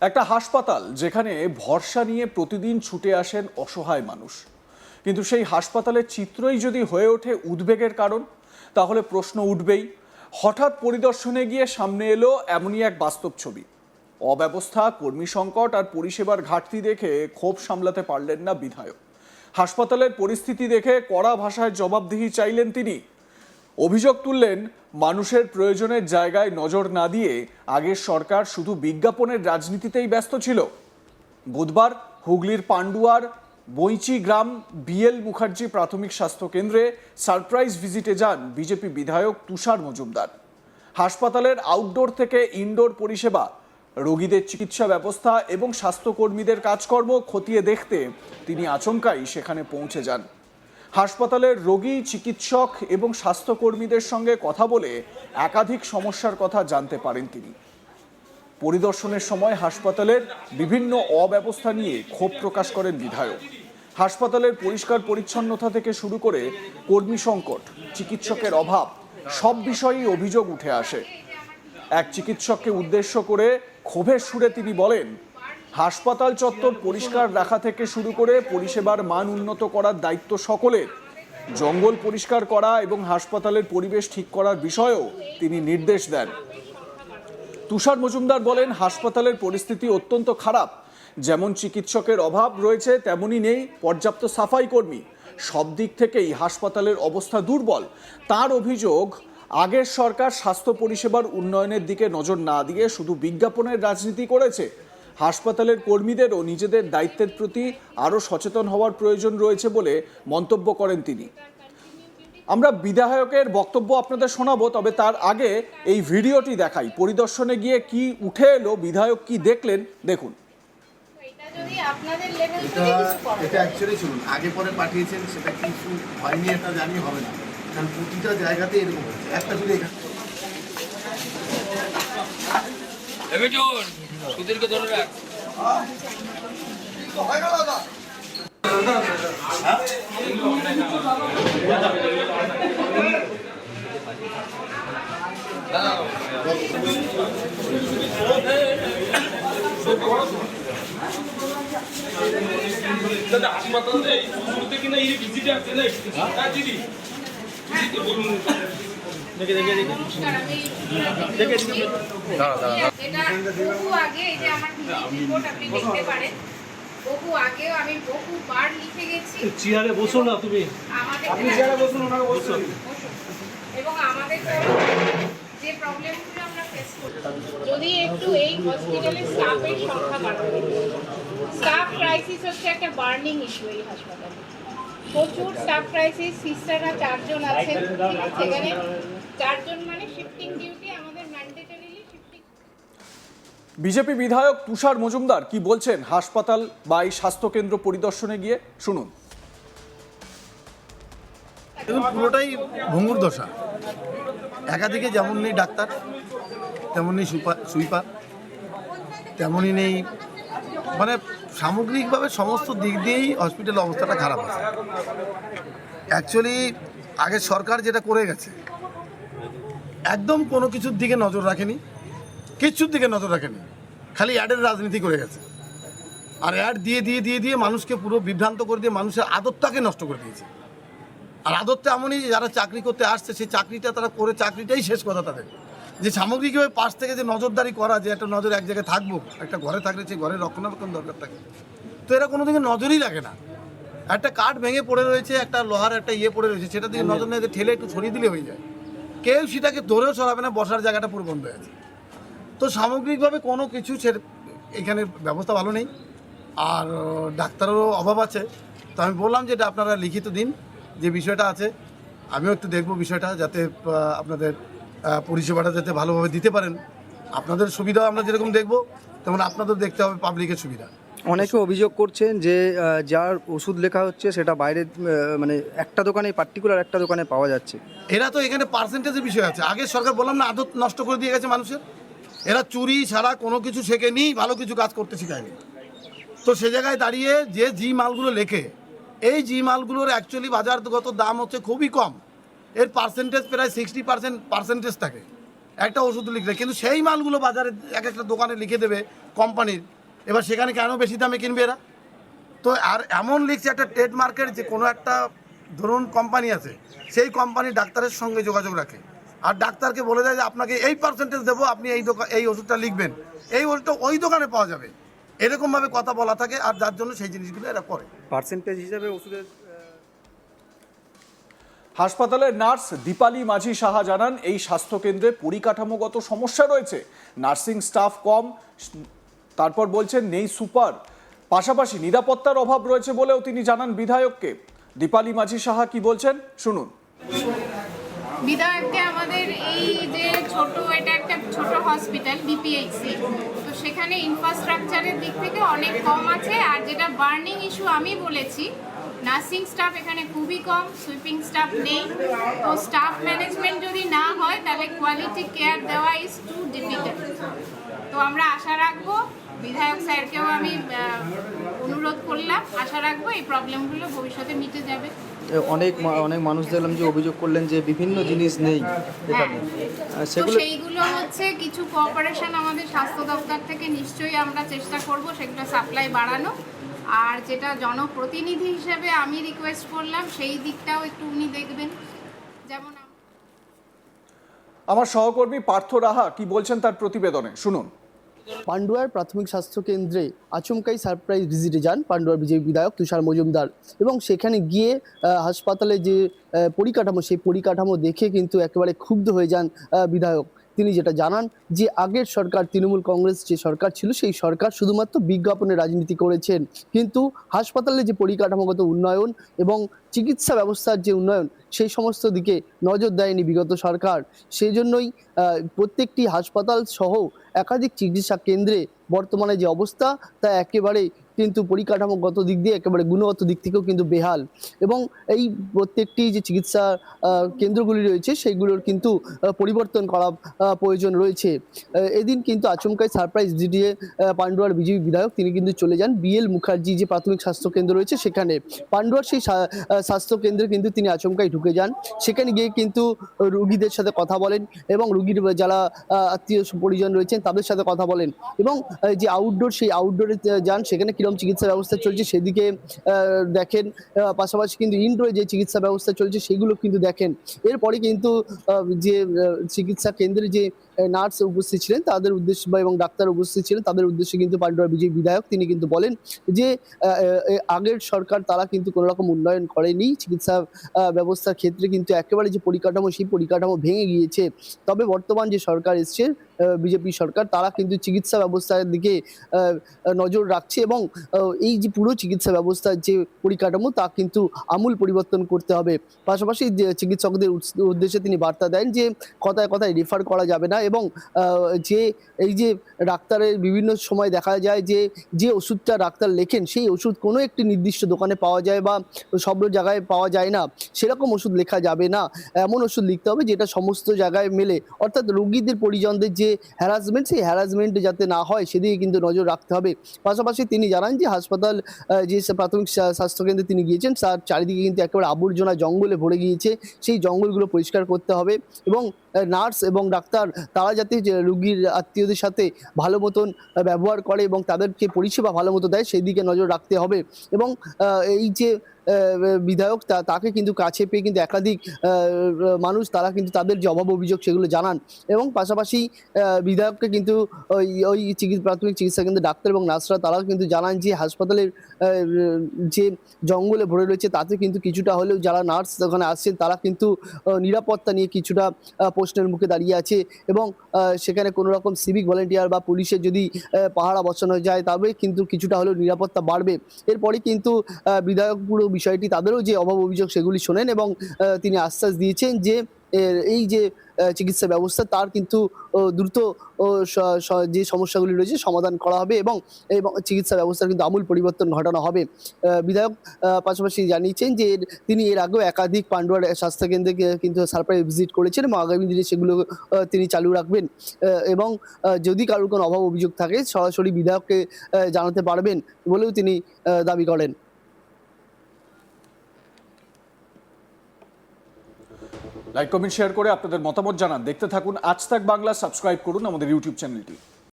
একটা হাসপাতাল যেখানে ভরসা নিয়ে প্রতিদিন ছুটে আসেন অসহায় মানুষ, কিন্তু সেই হাসপাতালের চিত্রই যদি হয়ে ওঠে উদ্বেগের কারণ, তাহলে প্রশ্ন উঠবেই। হঠাৎ পরিদর্শনে গিয়ে সামনে এলো এমনই এক বাস্তব ছবি। অব্যবস্থা, কর্মী সংকট আর পরিষেবার ঘাটতি দেখে ক্ষোভ সামলাতে পারলেন না বিধায়ক। হাসপাতালের পরিস্থিতি দেখে কড়া ভাষায় জবাবদিহি চাইলেন তিনি। অভিযোগ তুললেন, মানুষের প্রয়োজনের জায়গায় নজর না দিয়ে আগের সরকার শুধু বিজ্ঞাপনের রাজনীতিতেই ব্যস্ত ছিল। বুধবার হুগলির পান্ডুয়ার বৈচি গ্রাম বিএল মুখার্জি প্রাথমিক স্বাস্থ্য কেন্দ্রে সারপ্রাইজ ভিজিটে যান বিজেপি বিধায়ক তুষার মজুমদার। হাসপাতালের আউটডোর থেকে ইনডোর পরিষেবা, রোগীদের চিকিৎসা ব্যবস্থা এবং স্বাস্থ্যকর্মীদের কাজকর্ম খতিয়ে দেখতে তিনি আচমকাই সেখানে পৌঁছে যান। হাসপাতালের রোগী, চিকিৎসক এবং স্বাস্থ্যকর্মীদের সঙ্গে কথা বলে একাধিক সমস্যার কথা জানতে পারেন তিনি। পরিদর্শনের সময় হাসপাতালের বিভিন্ন অব্যবস্থা নিয়ে ক্ষোভ প্রকাশ করেন বিধায়ক। হাসপাতালের পরিষ্কার পরিচ্ছন্নতা থেকে শুরু করে কর্মী সংকট, চিকিৎসকের অভাব, সব বিষয়েই অভিযোগ উঠে আসে। এক চিকিৎসককে উদ্দেশ্য করে ক্ষোভের সুরে তিনি বলেন, হাসপাতাল চত্বর পরিষ্কার রাখা থেকে শুরু করে পরিষেবার মান উন্নত করার দায়িত্ব সকলের। জঙ্গল পরিষ্কার করা এবং হাসপাতালের পরিবেশ ঠিক করার বিষয়েও তিনি নির্দেশ দেন। তুষার মজুমদার বলেন, হাসপাতালের পরিস্থিতি অত্যন্ত খারাপ। যেমন চিকিৎসকের অভাব রয়েছে, তেমনই নেই পর্যাপ্ত সাফাই কর্মী। সব দিক থেকেই হাসপাতালের অবস্থা দুর্বল। তার অভিযোগ, আগের সরকার স্বাস্থ্য পরিষেবার উন্নয়নের দিকে নজর না দিয়ে শুধু বিজ্ঞাপনের রাজনীতি করেছে। হাসপাতালের কর্মীদেরও নিজেদের দায়িত্বের প্রতি আরও সচেতন হওয়ার প্রয়োজন রয়েছে বলে মন্তব্য করেন তিনি। আমরা বিধায়কের বক্তব্য আপনাদের শোনাবো, তবে তার আগে এই ভিডিওটি দেখাই। পরিদর্শনে গিয়ে কি উঠে এলো, বিধায়ক কি দেখলেন, দেখুন। এটা অ্যাকচুয়ালি শুনুন, আগে পরে পাঠিয়েছেন, সেটা কিছু হয়নি, এটা জানি হবে না, কারণ প্রতিটা জায়গাতে এরকম হচ্ছে। একটা শুধু এখানে সুদীরকে ধরে রাখ। হাসপাতালে শুরুতে কিনা এই ভিজিটে আসছে না দিদি বলুন। চেয়ারে বসো না তুমি, এবং আমাদের যে প্রবলেমগুলো আমরা ফেস করি, যদি একটু এই হসপিটালে স্টাফের সংখ্যা বাড়ানো, স্টাফ ক্রাইসিস হচ্ছে একটা বার্নিং ইস্যু এই হাসপাতালে। প্রচুর স্টাফ ক্রাইসিস। সিস্টাররা 4 জন আছেন, সেখানে 4 জন মানে শিফটিং ডিউটি, আমাদের ম্যান্ডেটরিলি শিফটিং। বিজেপি বিধায়ক তুষার মজুমদার কি বলছেন হাসপাতাল বা এই স্বাস্থ্যকেন্দ্র পরিদর্শনে গিয়ে, শুনুন। পুরোটাই ভঙ্গুর দশা। একাধিকে যেমন নেই ডাক্তার, তেমন নেই সুইপার, তেমনই নেই, মানে সামগ্রিকভাবে সমস্ত দিক দিয়েই হসপিটালের অবস্থাটা খারাপ আছে। অ্যাকচুয়ালি আগের সরকার যেটা করে গেছে, একদম কোনো কিছুর দিকে নজর রাখেনি, কিচ্ছুর দিকে নজর রাখেনি, খালি অ্যাডের রাজনীতি করে গেছে। আর অ্যাড দিয়ে দিয়ে দিয়ে দিয়ে মানুষকে পুরো বিভ্রান্ত করে দিয়ে মানুষের আদতটাকে নষ্ট করে দিয়েছে। আর আদতটা এমনই যে যারা চাকরি করতে আসছে, সেই চাকরিটা তারা করে চাকরিটাই শেষ কথা তাদের। যে সামগ্রিকভাবে পাশ থেকে যে নজরদারি করা, যে একটা নজর এক জায়গায় থাকবো, একটা ঘরে থাকলে সেই ঘরের রক্ষণাবেক্ষণ দরকার থাকে, তো এরা কোনো দিকে নজরই রাখে না। একটা কাঠ ভেঙে পড়ে রয়েছে, একটা লোহার একটা পড়ে রয়েছে, সেটা দিকে নজর নেই, ঠেলে একটু ছড়িয়ে দিলে হয়ে যায়। কেউ সেটাকে ধরেও সরাবে না, বসার জায়গাটা পুরো বন্ধ হয়ে আছে। তো সামগ্রিকভাবে কোনো কিছু এখানে ব্যবস্থা ভালো নেই, আর ডাক্তারেরও অভাব আছে। তো আমি বললাম যে এটা আপনারা লিখিত দিন, যে বিষয়টা আছে আমিও একটু দেখব বিষয়টা, যাতে আপনাদের পরিষেবাটা যাতে ভালোভাবে দিতে পারেন। আপনাদের সুবিধা আমরা যেরকম দেখব, তেমন আপনাদের দেখতে হবে পাবলিকের সুবিধা। অনেকে অভিযোগ করছেন যে যার ওষুধ লেখা হচ্ছে সেটা বাইরে, মানে একটা দোকানে, পার্টিকুলার একটা দোকানে পাওয়া যাচ্ছে। এরা তো এখানে পার্সেন্টেজের বিষয় আছে। আগের সরকার বললাম না, আদত নষ্ট করে দিয়ে গেছে মানুষের। এরা চুরি ছাড়া কোনো কিছু শেখেনি, ভালো কিছু কাজ করতে শেখায়নি। তো সে জায়গায় দাঁড়িয়ে যে মালগুলো লেখে, এই মালগুলোর অ্যাকচুয়ালি বাজারগত দাম হচ্ছে খুবই কম। এর পার্সেন্টেজ প্রায় 60% পার্সেন্টেজ থাকে। একটা ওষুধ লিখলে, কিন্তু সেই মালগুলো বাজারে এক একটা দোকানে লিখে দেবে কোম্পানির, এবার সেখানে কেন বেশি দামে কিনবে এরা? তো আর এমন লিখছে একটা ট্রেডমার্কের, যে কোনো একটা ধরুন কোম্পানি আছে, সেই কোম্পানি ডাক্তারের সঙ্গে যোগাযোগ রাখে আর ডাক্তারকে বলে দেয় যে আপনাকে এই পার্সেন্টেজ দেবো, আপনি এই ওষুধটা লিখবেন, এই ওষুধটা ওই দোকানে পাওয়া যাবে, এরকমভাবে কথা বলা থাকে। আর যার জন্য সেই জিনিসগুলো এরা করে। পার্সেন্টেজ হিসাবে ওষুধের হাসপাতালের নার্স দীপালি মাঝি সাহা জানান, এই স্বাস্থ্যকেন্দ্রে পরিকাঠামোগত সমস্যা রয়েছে, নার্সিং স্টাফ কম, তারপর বলছেন নেই সুপার, পাশাপাশি নিরাপত্তার অভাব রয়েছে বলেও তিনি জানান বিধায়ককে। দীপালি মাঝি সাহা কি বলছেন শুনুন। বিধায়ককে আমাদের এই যে এটা একটা ছোট হসপিটাল বিপিএইচসি, তো সেখানে ইনফ্রাস্ট্রাকচারের দিক থেকে অনেক কম আছে। আর যেটা বার্নিং ইস্যু আমি বলেছি, নার্সিং স্টাফ এখানে খুবই কম, সুইপিং স্টাফ নেই। তো স্টাফ ম্যানেজমেন্ট যদি না হয় তাহলে কোয়ালিটি কেয়ার দেওয়া ইজ টু ডিফিকাল্ট। তো আমরা আশা রাখবো, বিধায়ক স্যারকেও আমি অনুরোধ করলাম, আশা রাখবো এই প্রবলেমগুলো ভবিষ্যতে মিটে যাবে। অনেক মানুষ দেখলাম যে অভিযোগ করলেন যে বিভিন্ন জিনিস নেই এখানে, তো সেইগুলো হচ্ছে কিছু কোঅপারেশন আমাদের স্বাস্থ্য দপ্তর থেকে নিশ্চয়ই আমরা চেষ্টা করব সেগুলো সাপ্লাই বাড়ানো। আর যেটা জনপ্রতিনিধি হিসেবে আমি রিকোয়েস্ট করলাম, সেই দিকটাও একটু উনি দেখবেন। যেমন আমার সহকর্মী পার্থ রাহা কি বলছেন তার প্রতিবেদনে শুনুন। পান্ডুয়ার প্রাথমিক স্বাস্থ্য কেন্দ্রে আচমকাই সারপ্রাইজ ভিজিটে যান পান্ডুয়ার বিজেপি বিধায়ক তুষার মজুমদার, এবং সেখানে গিয়ে হাসপাতালে যে পরিকাঠামো, সেই পরিকাঠামো দেখে কিন্তু একেবারে ক্ষুব্ধ হয়ে যান বিধায়ক। তিনি যেটা জানান যে আগের সরকার, তৃণমূল কংগ্রেস যে সরকার ছিল, সেই সরকার শুধুমাত্র বিজ্ঞাপনের রাজনীতি করেছেন, কিন্তু হাসপাতালে যে পরিকাঠামোগত উন্নয়ন এবং চিকিৎসা ব্যবস্থার যে উন্নয়ন, সেই সমস্ত দিকে নজর দেয়নি বিগত সরকার। সেই জন্যই প্রত্যেকটি হাসপাতাল সহ একাধিক চিকিৎসা কেন্দ্রে বর্তমানে যে অবস্থা, তা একেবারে কিন্তু পরিকাঠামোগত দিক দিয়ে একেবারে গুণগত দিক থেকেও কিন্তু বেহাল। এবং এই প্রত্যেকটি যে চিকিৎসা কেন্দ্রগুলি রয়েছে, সেইগুলোর কিন্তু পরিবর্তন করা প্রয়োজন রয়েছে। এদিন কিন্তু আচমকাই সারপ্রাইজ দিয়ে পান্ডুয়ার বিজেপি বিধায়ক তিনি কিন্তু চলে যান বিএল মুখার্জি যে প্রাথমিক স্বাস্থ্যকেন্দ্র রয়েছে সেখানে। পান্ডুয়ার সেই স্বাস্থ্যকেন্দ্রে কিন্তু তিনি আচমকাই ঢুকে যান, সেখানে গিয়ে কিন্তু রুগীদের সাথে কথা বলেন এবং রুগীর যারা আত্মীয় পরিজন রয়েছেন তাদের সাথে কথা বলেন, এবং যে আউটডোর, সেই আউটডোরে যান, সেখানে কিরকম চিকিৎসা ব্যবস্থা চলছে সেদিকে দেখেন। পাশাপাশি কিন্তু ইনডোরে যে চিকিৎসা ব্যবস্থা চলছে সেগুলো কিন্তু দেখেন। এরপরে কিন্তু যে চিকিৎসা কেন্দ্রে যে নার্স উপস্থিত ছিলেন তাদের উদ্দেশ্যে এবং ডাক্তার উপস্থিত ছিলেন তাদের উদ্দেশ্যে কিন্তু পান্ডুয়ার বিজেপি বিধায়ক তিনি কিন্তু বলেন যে আগের সরকার তারা কিন্তু কোনো রকম উন্নয়ন করেনি চিকিৎসা ব্যবস্থার ক্ষেত্রে, কিন্তু একেবারে যে পরিকাঠামো, সেই পরিকাঠামো ভেঙে গিয়েছে। তবে বর্তমান যে সরকার এসছে, বিজেপি সরকার, তারা কিন্তু চিকিৎসা ব্যবস্থার দিকে নজর রাখছে এবং এই যে পুরো চিকিৎসা ব্যবস্থার যে পরিকাঠামো তা কিন্তু আমূল পরিবর্তন করতে হবে। পাশাপাশি যে চিকিৎসকদের উদ্দেশ্যে তিনি বার্তা দেন যে কথায় কথায় রেফার করা যাবে না, এবং যে এই যে ডাক্তারের বিভিন্ন সময় দেখা যায় যে ওষুধটা ডাক্তার লেখেন, সেই ওষুধ কোনো একটি নির্দিষ্ট দোকানে পাওয়া যায় বা সব জায়গায় পাওয়া যায় না, সেরকম ওষুধ লেখা যাবে না। এমন ওষুধ লিখতে হবে যেটা সমস্ত জায়গায় মেলে, অর্থাৎ রোগীদের পরিজনদের যে হ্যারাসমেন্ট, সেই হ্যারাসমেন্ট যাতে না হয় সেদিকে কিন্তু নজর রাখতে হবে। পাশাপাশি তিনি জানান যে হাসপাতাল যে প্রাথমিক স্বাস্থ্যকেন্দ্রে তিনি গিয়েছেন তার চারিদিকে কিন্তু একেবারে আবর্জনা জঙ্গলে ভরে গিয়েছে, সেই জঙ্গলগুলো পরিষ্কার করতে হবে এবং নার্স এবং ডাক্তার তারা যাতে রুগীর আত্মীয়দের সাথে ভালো মতন ব্যবহার করে এবং তাদেরকে পরিষেবা ভালো মতো দেয় সেই দিকে নজর রাখতে হবে। এবং এই যে বিধায়ক তাকে কিন্তু কাছে পেয়ে কিন্তু একাধিক মানুষ তারা কিন্তু তাদের যে অভাব অভিযোগ সেগুলো জানান, এবং পাশাপাশি বিধায়ককে কিন্তু ওই প্রাথমিক চিকিৎসা কেন্দ্রে ডাক্তার এবং নার্সরা তারাও কিন্তু জানান যে হাসপাতালের যে জঙ্গলে ভরে রয়েছে তাতে কিন্তু কিছুটা হলেও যারা নার্স ওখানে আসছেন তারা কিন্তু নিরাপত্তা নিয়ে কিছুটা প্রশ্নের মুখে দাঁড়িয়ে আছে, এবং সেখানে কোনো রকম সিভিক ভলেন্টিয়ার বা পুলিশের যদি পাহারা বসানো যায় তবে কিন্তু কিছুটা হলেও নিরাপত্তা বাড়বে। এরপরে কিন্তু বিধায়ক পুরো বিষয়টি তাদেরও যে অভাব অভিযোগ সেগুলি শোনেন এবং তিনি আশ্বাস দিয়েছেন যে এই যে চিকিৎসা ব্যবস্থা তার কিন্তু দ্রুত যে সমস্যাগুলি রয়েছে সমাধান করা হবে এবং চিকিৎসা ব্যবস্থার কিন্তু আমূল পরিবর্তন ঘটানো হবে। বিধায়ক পাশাপাশি জানিয়েছেন যে তিনি এর আগেও একাধিক পান্ডুয়ার স্বাস্থ্যকেন্দ্রে কিন্তু সারপ্রাইজ ভিজিট করেছেন এবং আগামী দিনে সেগুলো তিনি চালু রাখবেন, এবং যদি কারোর কোনো অভাব অভিযোগ থাকে সরাসরি বিধায়ককে জানাতে পারবেন বলেও তিনি দাবি করেন। লাইক কমেন্ট শেয়ার করে আপনাদের মতামত জানান। দেখতে থাকুন আজ তাক বাংলা, সাবস্ক্রাইব করুন আমাদের ইউটিউব চ্যানেলটি।